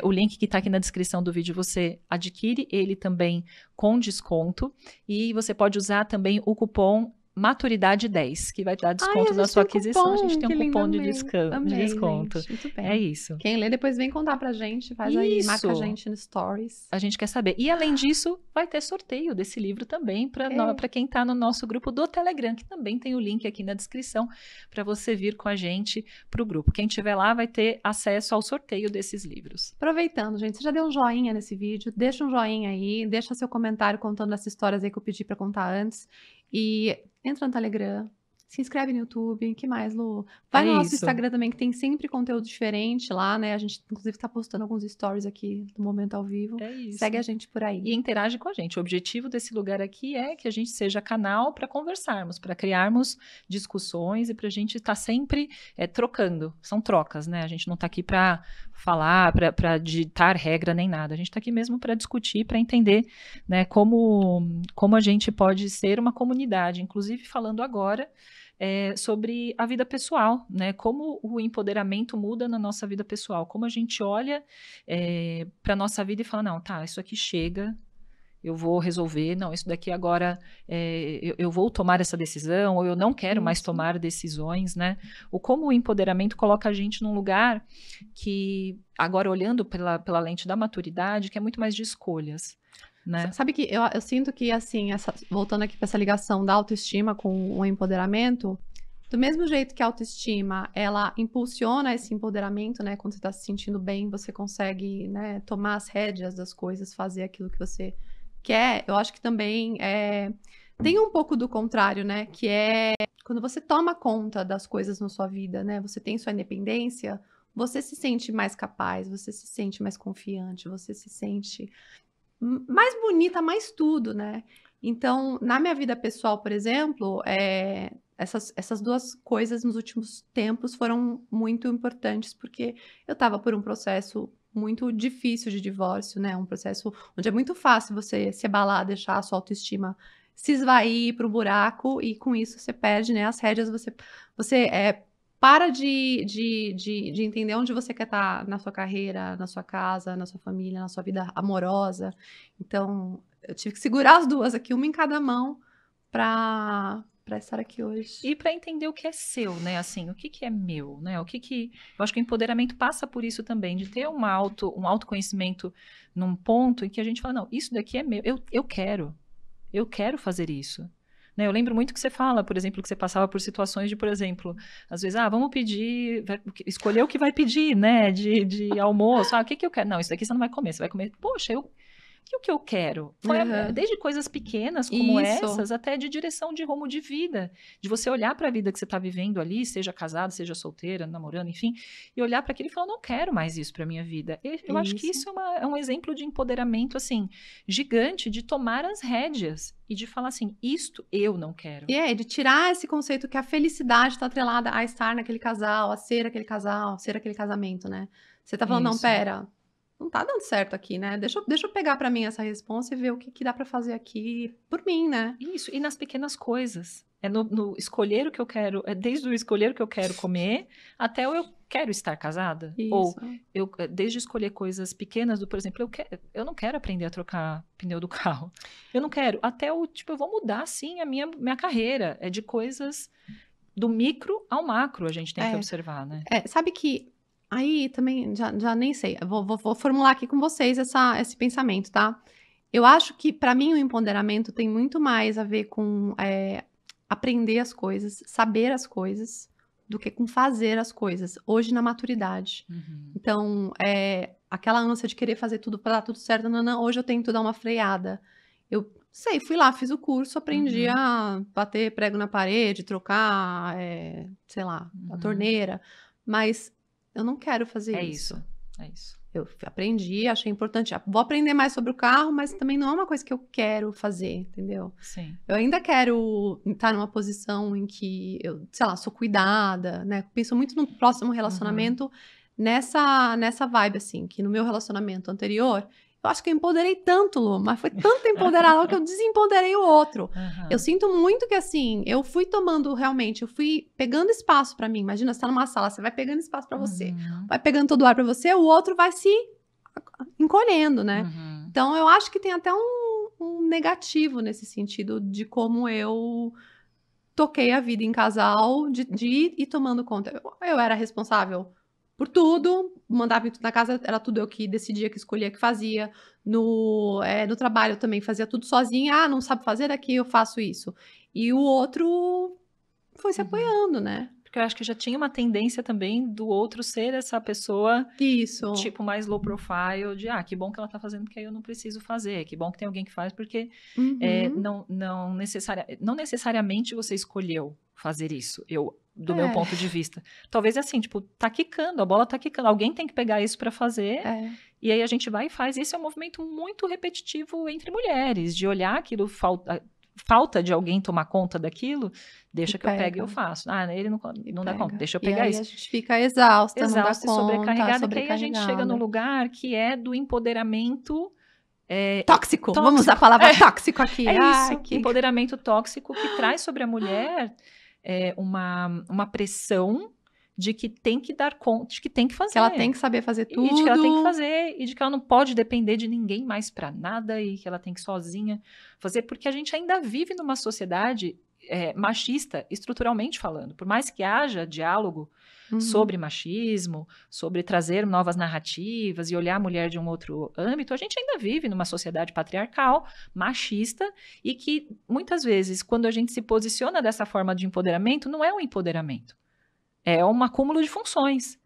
o link que está aqui na descrição do vídeo, você adquire ele também com desconto. E você pode usar também o cupom Maturidade 10, que vai dar desconto Ai, na sua tem um aquisição. cupom, A gente tem que um lindo, cupom de amei. Amei, desconto. gente, muito bem. É isso. Quem lê depois vem contar pra gente, faz aí, marca a Isso. gente no Stories. A gente quer saber. E além disso, vai ter sorteio desse livro também para quem está no nosso grupo do Telegram, que também tem o link aqui na descrição para você vir com a gente para o grupo. Quem estiver lá vai ter acesso ao sorteio desses livros. Aproveitando, gente, você já deu um joinha nesse vídeo? Deixa um joinha aí, deixa seu comentário contando essas histórias aí que eu pedi pra contar antes. E entra no Telegram, se inscreve no YouTube, que mais, Lu? Vai no nosso Instagram também, que tem sempre conteúdo diferente lá, né? A gente, inclusive, tá postando alguns stories aqui do Momento ao Vivo. É isso. Segue a gente por aí. E interage com a gente. O objetivo desse lugar aqui é que a gente seja canal para conversarmos, para criarmos discussões e para a gente estar sempre trocando. São trocas, né? A gente não está aqui para falar, para ditar regra nem nada. A gente está aqui mesmo para discutir, para entender, né, como a gente pode ser uma comunidade. Inclusive, falando agora sobre a vida pessoal, né? Como o empoderamento muda na nossa vida pessoal, como a gente olha para a nossa vida e fala, não, tá, isso aqui chega, eu vou resolver, não, isso daqui agora eu vou tomar essa decisão, ou eu não quero mais tomar decisões, né? Ou como o empoderamento coloca a gente num lugar que, agora olhando pela lente da maturidade, que é muito mais de escolhas. Né? Sabe que eu sinto que, assim, voltando aqui para essa ligação da autoestima com o empoderamento, do mesmo jeito que a autoestima, ela impulsiona esse empoderamento, né? Quando você está se sentindo bem, você consegue, né, tomar as rédeas das coisas, fazer aquilo que você quer. Eu acho que também tem um pouco do contrário, né? Que é quando você toma conta das coisas na sua vida, né? Você tem sua independência, você se sente mais capaz, você se sente mais confiante, você se sente mais bonita, mais tudo, né? Então, na minha vida pessoal, por exemplo, essas duas coisas nos últimos tempos foram muito importantes, porque eu estava por um processo muito difícil de divórcio, né? Um processo onde é muito fácil você se abalar, deixar a sua autoestima se esvair para o buraco, e com isso você perde, né, as rédeas, você para de entender onde você quer estar na sua carreira, na sua casa, na sua família, na sua vida amorosa. Então, eu tive que segurar as duas aqui, uma em cada mão, para estar aqui hoje. E para entender o que é seu, né? Assim, o que é meu, né? Eu acho que o empoderamento passa por isso também, de ter um autoconhecimento num ponto em que a gente fala, não, isso daqui é meu, eu quero fazer isso. Né, eu lembro muito que você fala, por exemplo, que você passava por situações de, por exemplo, às vezes, vamos pedir, escolher o que vai pedir, né, de almoço, o que eu quero? Não, isso daqui você não vai comer, você vai comer, poxa, e o que eu quero? Desde coisas pequenas como essas, até de direção de rumo de vida, de você olhar para a vida que você está vivendo ali, seja casado, seja solteira, namorando, enfim, e olhar para aquilo e falar, não quero mais isso para minha vida. Eu acho que isso é um exemplo de empoderamento, assim, gigante, de tomar as rédeas e de falar assim, isto eu não quero. E de tirar esse conceito que a felicidade está atrelada a estar naquele casal, a ser aquele casal, ser aquele casamento, né? Você tá falando, não, pera, não tá dando certo aqui, né? Deixa eu pegar pra mim essa responsa e ver o que dá pra fazer aqui por mim, né? Isso, e nas pequenas coisas. No escolher o que eu quero, desde o escolher o que eu quero comer, até o eu quero estar casada. Isso. Ou desde escolher coisas pequenas, por exemplo, eu não quero aprender a trocar pneu do carro. Eu não quero. Até eu vou mudar, sim, a minha carreira. É de coisas do micro ao macro, a gente tem que observar, né? Sabe que aí também, já nem sei, eu vou formular aqui com vocês esse pensamento, tá? Eu acho que, pra mim, o empoderamento tem muito mais a ver com aprender as coisas, saber as coisas, do que com fazer as coisas, hoje na maturidade. Uhum. Então, aquela ânsia de querer fazer tudo para dar tudo certo, hoje eu tento dar uma freada. Eu fui lá, fiz o curso, aprendi a bater prego na parede, trocar, sei lá, a torneira, mas eu não quero fazer isso. É isso. Eu aprendi, achei importante. Vou aprender mais sobre o carro, mas também não é uma coisa que eu quero fazer, entendeu? Sim. Eu ainda quero estar numa posição em que eu, sei lá, sou cuidada, né? Penso muito no próximo relacionamento nessa vibe, assim, que no meu relacionamento anterior, eu acho que eu empoderei tanto, Lu, mas foi tanto empoderado que eu desempoderei o outro. Eu sinto muito que, assim, eu fui pegando espaço pra mim. Imagina, você tá numa sala, você vai pegando espaço pra você, vai pegando todo o ar pra você, o outro vai se encolhendo, né? Então, eu acho que tem até um negativo nesse sentido de como eu toquei a vida em casal, de ir tomando conta. Eu era responsável por tudo, mandava tudo na casa, era tudo eu que decidia, que escolhia, que fazia. No trabalho eu também fazia tudo sozinha. Ah, não sabe fazer, aqui eu faço isso. E o outro foi se apoiando, né? Porque eu acho que já tinha uma tendência também do outro ser essa pessoa, Isso. tipo, mais low profile, de, que bom que ela tá fazendo, porque aí eu não preciso fazer, que bom que tem alguém que faz, porque não necessariamente você escolheu fazer isso, do meu ponto de vista. Talvez assim, tipo, tá quicando, a bola tá quicando, alguém tem que pegar isso para fazer, e aí a gente vai e faz. Isso é um movimento muito repetitivo entre mulheres, de olhar aquilo, falta de alguém tomar conta daquilo, deixa que eu pegue e eu faço. Ele não dá conta, deixa eu pegar isso. E aí a gente fica exausta, não dá e sobrecarregada, conta, que aí a gente chega num lugar que é do empoderamento... tóxico. Vamos usar a palavra tóxico aqui. Empoderamento tóxico que traz sobre a mulher uma pressão de que tem que dar conta, de que tem que fazer. Que ela tem que saber fazer tudo. E de que ela tem que fazer, e de que ela não pode depender de ninguém mais para nada, e que ela tem que sozinha fazer, porque a gente ainda vive numa sociedade machista, estruturalmente falando. Por mais que haja diálogo sobre machismo, sobre trazer novas narrativas e olhar a mulher de um outro âmbito, a gente ainda vive numa sociedade patriarcal, machista, e que muitas vezes, quando a gente se posiciona dessa forma de empoderamento, não é um empoderamento. É um acúmulo de funções.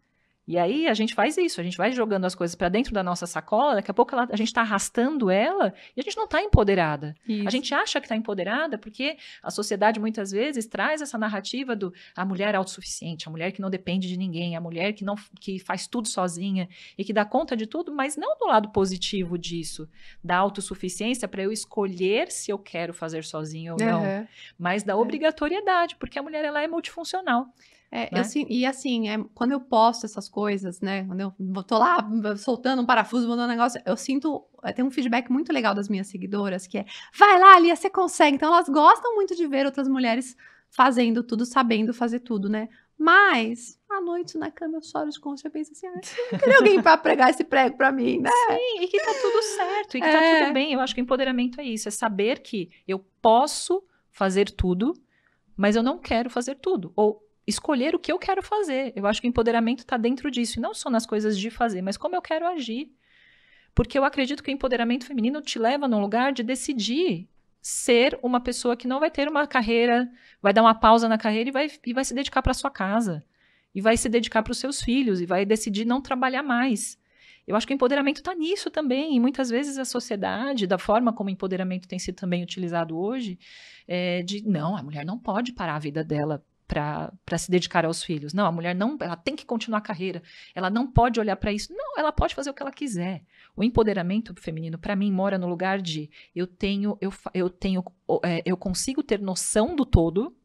E aí a gente faz isso, a gente vai jogando as coisas para dentro da nossa sacola, daqui a pouco a gente está arrastando ela e a gente não está empoderada. Isso. A gente acha que está empoderada porque a sociedade muitas vezes traz essa narrativa a mulher autossuficiente, a mulher que não depende de ninguém, a mulher que faz tudo sozinha e que dá conta de tudo, mas não do lado positivo disso, da autossuficiência para eu escolher se eu quero fazer sozinha ou não, mas da obrigatoriedade, porque a mulher ela é multifuncional. Né? Quando eu posto essas coisas, né? Quando eu tô lá soltando um parafuso, mandando um negócio, eu sinto. Tem um feedback muito legal das minhas seguidoras, que é: vai lá, Lia, você consegue. Então, elas gostam muito de ver outras mulheres fazendo tudo, sabendo fazer tudo, né? Mas, à noite na cama eu choro de concha, eu penso assim: não queria alguém pra pregar esse prego pra mim, né? Sim, e que tá tudo certo, e que tá tudo bem. Eu acho que o empoderamento é isso, é saber que eu posso fazer tudo, mas eu não quero fazer tudo. Ou escolher o que eu quero fazer. Eu acho que o empoderamento está dentro disso, e não só nas coisas de fazer, mas como eu quero agir. Porque eu acredito que o empoderamento feminino te leva num lugar de decidir ser uma pessoa que não vai ter uma carreira, vai dar uma pausa na carreira e vai se dedicar para sua casa, e vai se dedicar para os seus filhos, e vai decidir não trabalhar mais. Eu acho que o empoderamento está nisso também, e muitas vezes a sociedade, da forma como o empoderamento tem sido também utilizado hoje, não, a mulher não pode parar a vida dela para se dedicar aos filhos. Não, a mulher não, ela tem que continuar a carreira, ela não pode olhar para isso. Não, ela pode fazer o que ela quiser. O empoderamento feminino, para mim, mora no lugar de eu consigo ter noção do todo,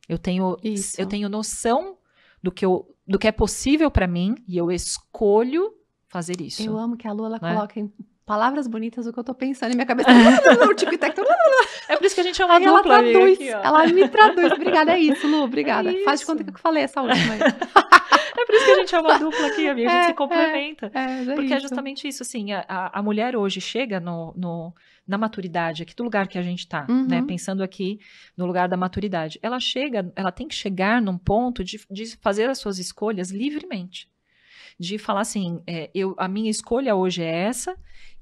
eu tenho noção do que é possível para mim, e eu escolho fazer isso. Eu amo que a Lu, ela coloca em palavras bonitas o que eu tô pensando em minha cabeça. É por isso que a gente chama a dupla. Ela traduz, aqui, ela me traduz. Obrigada, é isso, Lu, obrigada. Faz de conta que eu falei essa última aí. É por isso que a gente chama a dupla aqui, amiga, a gente se complementa. Porque é justamente isso, assim, a mulher hoje chega na maturidade, aqui do lugar que a gente tá, né, pensando aqui no lugar da maturidade. Ela tem que chegar num ponto de fazer as suas escolhas livremente. De falar assim, a minha escolha hoje é essa,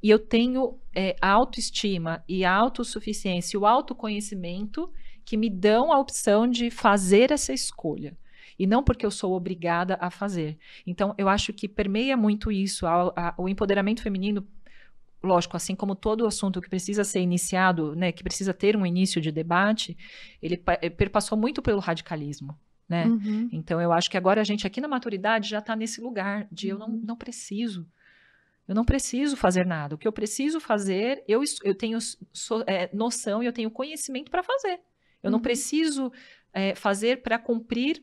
e eu tenho a autoestima e a autossuficiência e o autoconhecimento que me dão a opção de fazer essa escolha. E não porque eu sou obrigada a fazer. Então, eu acho que permeia muito isso, o empoderamento feminino, lógico, assim como todo assunto que precisa ser iniciado, né, que precisa ter um início de debate, ele perpassou muito pelo radicalismo. Né? Então, eu acho que agora a gente aqui na maturidade já está nesse lugar de eu não preciso. Eu não preciso fazer nada. O que eu preciso fazer, eu tenho noção e eu tenho conhecimento para fazer. Eu não preciso fazer para cumprir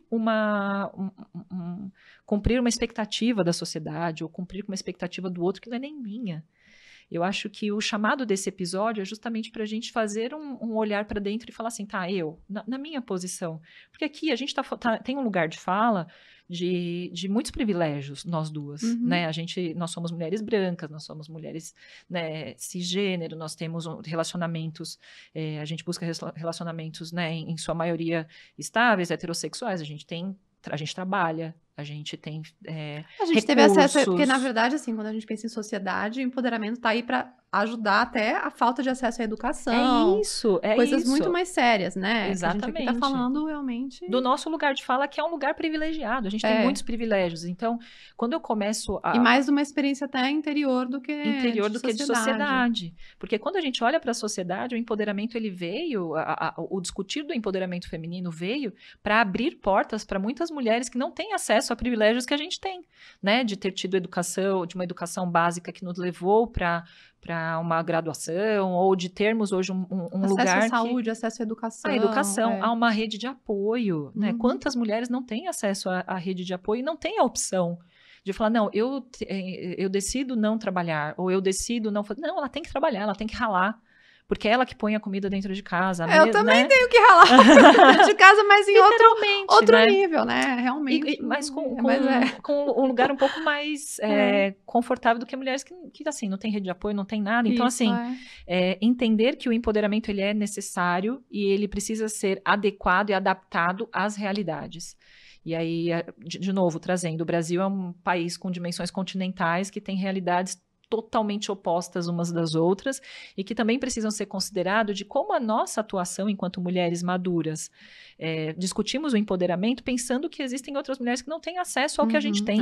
cumprir uma expectativa da sociedade ou cumprir uma expectativa do outro que não é nem minha. Eu acho que o chamado desse episódio é justamente para a gente fazer um olhar para dentro e falar assim, tá, na minha posição. Porque aqui a gente tem um lugar de fala de muitos privilégios, nós duas, né? Nós somos mulheres brancas, nós somos mulheres, né, cisgênero, nós temos relacionamentos, a gente busca relacionamentos, né, em sua maioria estáveis, heterossexuais, a gente trabalha, a gente tem a gente teve acesso, porque na verdade, assim, quando a gente pensa em sociedade, o empoderamento tá aí para ajudar até a falta de acesso à educação. Coisas muito mais sérias, né? Exatamente. Que a gente aqui tá falando realmente do nosso lugar de fala, que é um lugar privilegiado. A gente tem muitos privilégios. Então, quando eu começo a... E mais uma experiência até interior do que de sociedade. Porque quando a gente olha para a sociedade, o empoderamento, ele veio, o discutir do empoderamento feminino veio para abrir portas para muitas mulheres que não têm acesso a privilégios que a gente tem, né? De ter tido educação, de uma educação básica que nos levou para uma graduação, ou de termos hoje um lugar... Acesso à saúde, acesso à educação. A educação, a uma rede de apoio, né? Quantas mulheres não têm acesso à rede de apoio e não têm a opção de falar, não, eu decido não trabalhar, ou eu decido não... Não, ela tem que trabalhar, ela tem que ralar. Porque é ela que põe a comida dentro de casa. Eu também tenho que ralar dentro de casa, mas em outro né? nível, né? Realmente. Mas com um lugar um pouco mais confortável do que mulheres que, assim, não tem rede de apoio, não tem nada. Então, assim, entender que o empoderamento, ele é necessário e ele precisa ser adequado e adaptado às realidades. E aí, de novo, trazendo, o Brasil é um país com dimensões continentais que tem realidades totalmente opostas umas das outras e que também precisam ser considerados de como a nossa atuação enquanto mulheres maduras discutimos o empoderamento pensando que existem outras mulheres que não têm acesso ao que a gente tem.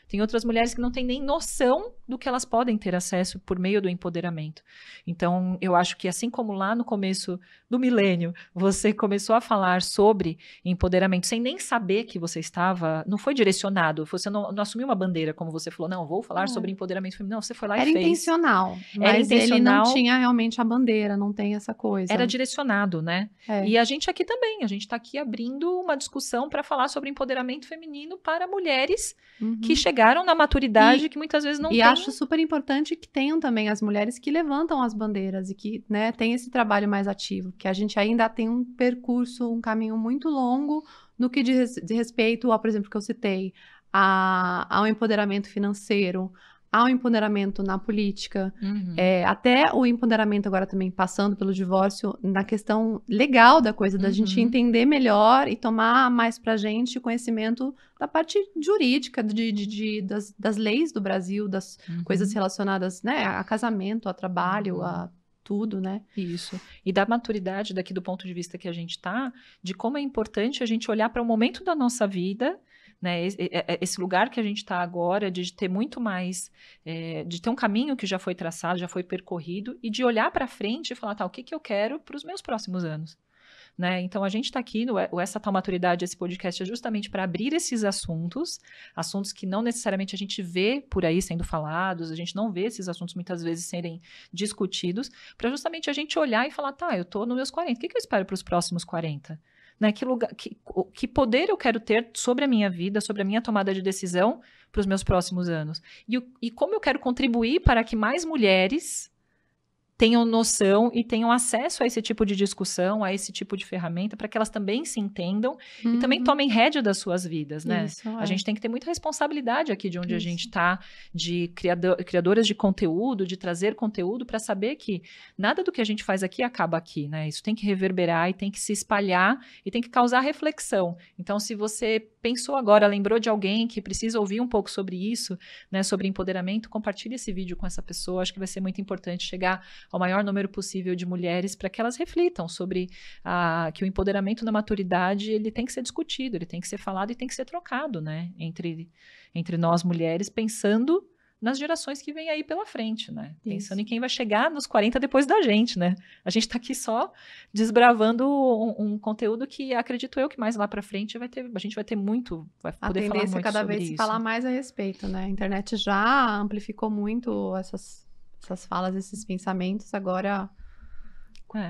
Tem outras mulheres que não têm nem noção do que elas podem ter acesso por meio do empoderamento. Então, eu acho que assim como lá no começo do milênio, você começou a falar sobre empoderamento sem nem saber que você estava, não foi direcionado, você não assumiu uma bandeira, como você falou, não, vou falar sobre empoderamento feminino. Não, você foi lá e fez. Intencional, mas ele não tinha realmente a bandeira, não tem essa coisa. Era direcionado, né? E a gente aqui também, a gente está aqui abrindo uma discussão para falar sobre empoderamento feminino para mulheres que chegaram na maturidade que muitas vezes não têm. E acho super importante que tenham também as mulheres que levantam as bandeiras e que, né, tem esse trabalho mais ativo, que a gente ainda tem um percurso, um caminho muito longo no que diz respeito ao, por exemplo, que eu citei, ao empoderamento financeiro, ao empoderamento na política, até o empoderamento agora também passando pelo divórcio, na questão legal da coisa, da gente entender melhor e tomar mais pra gente conhecimento da parte jurídica, das leis do Brasil, das coisas relacionadas, né, a casamento, a trabalho, a tudo, né? Isso. E da maturidade daqui do ponto de vista que a gente tá, de como é importante a gente olhar para o momento da nossa vida, né, esse lugar que a gente está agora, de ter muito mais, de ter um caminho que já foi traçado, já foi percorrido, e de olhar para frente e falar, tá, o que eu quero para os meus próximos anos? Né? Então, a gente está aqui, Essa Tal Maturidade, esse podcast é justamente para abrir esses assuntos que não necessariamente a gente vê por aí sendo falados, a gente não vê esses assuntos muitas vezes serem discutidos, para justamente a gente olhar e falar, tá, eu estou nos meus 40, o que eu espero para os próximos 40? Né, que poder eu quero ter sobre a minha vida, sobre a minha tomada de decisão para os meus próximos anos? E como eu quero contribuir para que mais mulheres tenham noção e tenham acesso a esse tipo de discussão, a esse tipo de ferramenta, para que elas também se entendam e também tomem rédea das suas vidas, né? A gente tem que ter muita responsabilidade aqui de onde a gente está, de criadoras de conteúdo, de trazer conteúdo, para saber que nada do que a gente faz aqui acaba aqui, né? Isso tem que reverberar e tem que se espalhar e tem que causar reflexão. Então, se você pensou agora, lembrou de alguém que precisa ouvir um pouco sobre isso, né, sobre empoderamento, compartilhe esse vídeo com essa pessoa. Acho que vai ser muito importante chegar ao maior número possível de mulheres para que elas reflitam sobre que o empoderamento na maturidade, ele tem que ser discutido, ele tem que ser falado e tem que ser trocado, né, entre nós mulheres, pensando nas gerações que vêm aí pela frente, né? Pensando em quem vai chegar nos 40 depois da gente, né? A gente está aqui só desbravando um conteúdo que, acredito eu, que mais lá para frente a gente vai ter muito, vai poder falar muito sobre isso. A tendência é cada vez se falar mais a respeito, né? A internet já amplificou muito essas falas, esses pensamentos, agora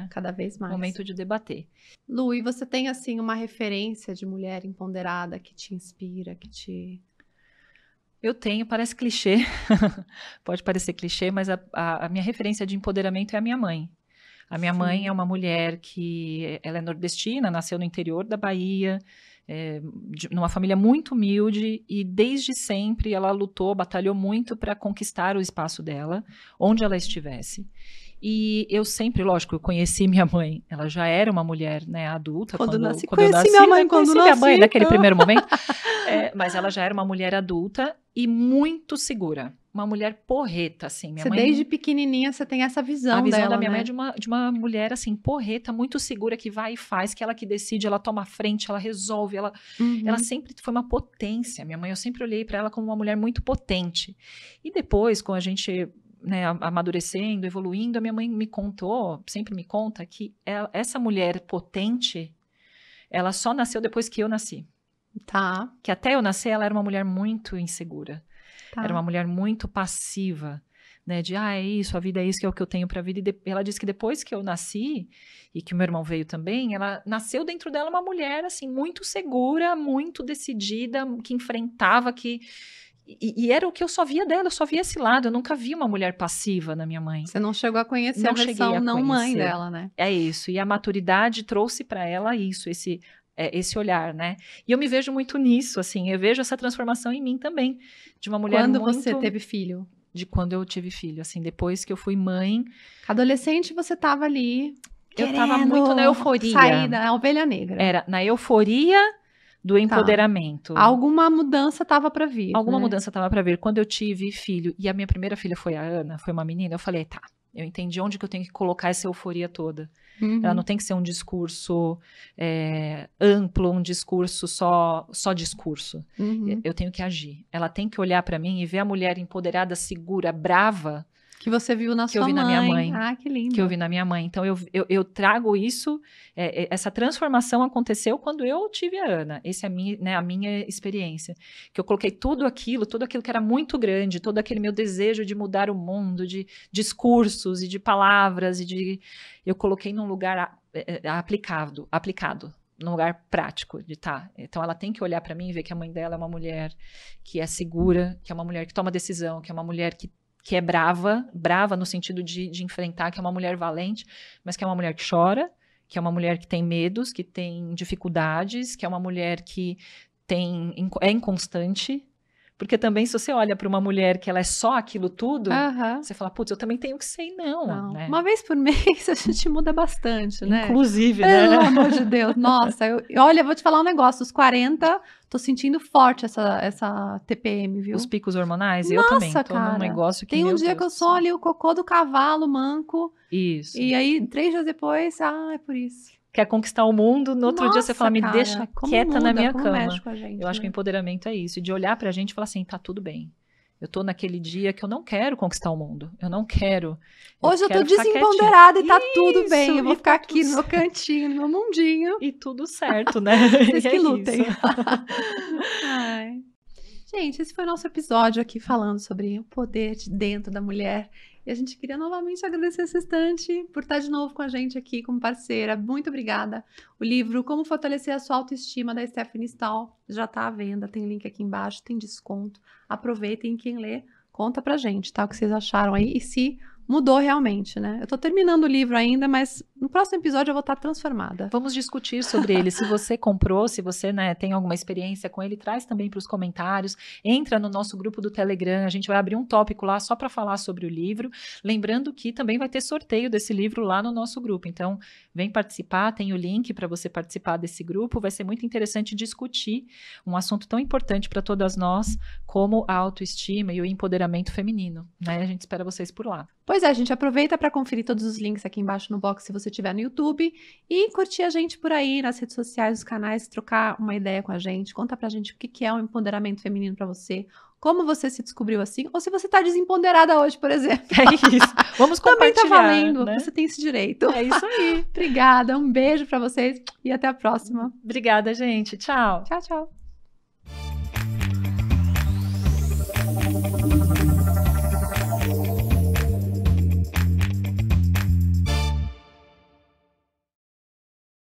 cada vez mais. Momento de debater. Lu, e você tem, assim, uma referência de mulher empoderada que te inspira, que te... Eu tenho, parece clichê, pode parecer clichê, mas a minha referência de empoderamento é a minha mãe. A minha mãe é uma mulher que, ela é nordestina, nasceu no interior da Bahia, numa família muito humilde, e desde sempre ela lutou, batalhou muito para conquistar o espaço dela, onde ela estivesse. E eu sempre, lógico, eu conheci minha mãe, ela já era uma mulher, né, adulta. Quando eu nasci, quando eu nasci, minha mãe quando minha mãe nasci, naquele primeiro momento, mas ela já era uma mulher adulta e muito segura, uma mulher porreta, assim. Minha mãe, desde pequenininha, você tem essa visão dela, da minha né? mãe é de uma mulher, assim, porreta, muito segura, que vai e faz, que ela que decide, ela toma a frente, ela resolve, ela sempre foi uma potência. Minha mãe, eu sempre olhei para ela como uma mulher muito potente. E depois, com a gente, né, amadurecendo, evoluindo, a minha mãe me contou, sempre me conta, que essa mulher potente, ela só nasceu depois que eu nasci. Tá. Que até eu nascer, ela era uma mulher muito insegura. Tá. Era uma mulher muito passiva, né? De, é isso, a vida é isso, que é o que eu tenho pra vida. E ela disse que depois que eu nasci, e que o meu irmão veio também, ela nasceu dentro dela uma mulher, assim, muito segura, muito decidida, que enfrentava, E era o que eu só via dela, eu só via esse lado. Eu nunca vi uma mulher passiva na minha mãe. Você não chegou a conhecer a versão não mãe dela, né? É isso. E a maturidade trouxe para ela isso, esse olhar, né? E eu me vejo muito nisso, assim. Eu vejo essa transformação em mim também. De uma mulher Quando você teve filho? De quando eu tive filho, assim. Depois que eu fui mãe. Adolescente, você tava ali. Eu tava muito na euforia. Sair da ovelha negra. Era na euforia do empoderamento. Alguma mudança estava para vir. Alguma mudança estava para vir. Quando eu tive filho, e a minha primeira filha foi a Ana, foi uma menina, eu falei, tá, eu entendi onde que eu tenho que colocar essa euforia toda. Ela não tem que ser um discurso amplo, um discurso só discurso. Eu tenho que agir. Ela tem que olhar para mim e ver a mulher empoderada, segura, brava. Que você viu na sua mãe. Que eu vi na minha mãe. Ah, que lindo. Que eu vi na minha mãe. Então, eu trago isso, essa transformação aconteceu quando eu tive a Ana. Essa é a minha experiência. Que eu coloquei tudo aquilo que era muito grande, todo aquele meu desejo de mudar o mundo, de discursos e de palavras, eu coloquei num lugar aplicado. Num lugar prático de estar. Então, ela tem que olhar para mim e ver que a mãe dela é uma mulher que é segura, que é uma mulher que toma decisão, que é uma mulher que é brava no sentido de enfrentar, que é uma mulher valente, mas que é uma mulher que chora, que é uma mulher que tem medos, que tem dificuldades, que é uma mulher que é inconstante. Porque também, se você olha para uma mulher que ela é só aquilo tudo, você fala, putz, eu também tenho que ser não. Né? Uma vez por mês a gente muda bastante, né? Inclusive, né? Pelo amor de Deus. Nossa, olha, eu vou te falar um negócio. Os 40, tô sentindo forte essa TPM, viu? Os picos hormonais, Nossa, eu também. Tô cara, num negócio que, tem um dia que eu sou ali o cocô do cavalo manco. Isso. E aí, 3 dias depois, é por isso. Quer conquistar o mundo, no outro dia você fala, me deixa quieta na minha cama. Mexe com a gente, eu acho que o empoderamento é isso, de olhar pra gente e falar assim, tá tudo bem. Eu tô naquele dia que eu não quero conquistar o mundo. Eu não quero. Hoje eu tô desempoderada e tá tudo bem. Eu vou ficar aqui no meu cantinho, no meu mundinho. E tudo certo, né? Vocês que lutem. Gente, esse foi o nosso episódio aqui falando sobre o poder de dentro da mulher. E a gente queria novamente agradecer essa estante por estar de novo com a gente aqui como parceira. Muito obrigada. O livro Como Fortalecer a Sua Autoestima, da Stephanie Stahl, já está à venda. Tem link aqui embaixo, tem desconto. Aproveitem, quem lê, conta pra gente, tá? O que vocês acharam aí e se mudou realmente, né? Eu tô terminando o livro ainda, mas no próximo episódio eu vou estar transformada. Vamos discutir sobre ele. Se você comprou, se você, né, tem alguma experiência com ele, traz também para os comentários. Entra no nosso grupo do Telegram. A gente vai abrir um tópico lá só para falar sobre o livro. Lembrando que também vai ter sorteio desse livro lá no nosso grupo. Então, vem participar. Tem o link para você participar desse grupo. Vai ser muito interessante discutir um assunto tão importante para todas nós como a autoestima e o empoderamento feminino, né? A gente espera vocês por lá. Pois é, gente, aproveita para conferir todos os links aqui embaixo no box se você estiver no YouTube e curtir a gente por aí nas redes sociais, nos canais, trocar uma ideia com a gente, conta pra gente o que é um empoderamento feminino para você, como você se descobriu assim, ou se você tá desempoderada hoje, por exemplo. É isso, vamos compartilhar. Também tá valendo, né? Você tem esse direito. É isso aí. Obrigada, um beijo para vocês e até a próxima. Obrigada, gente. Tchau. Tchau, tchau.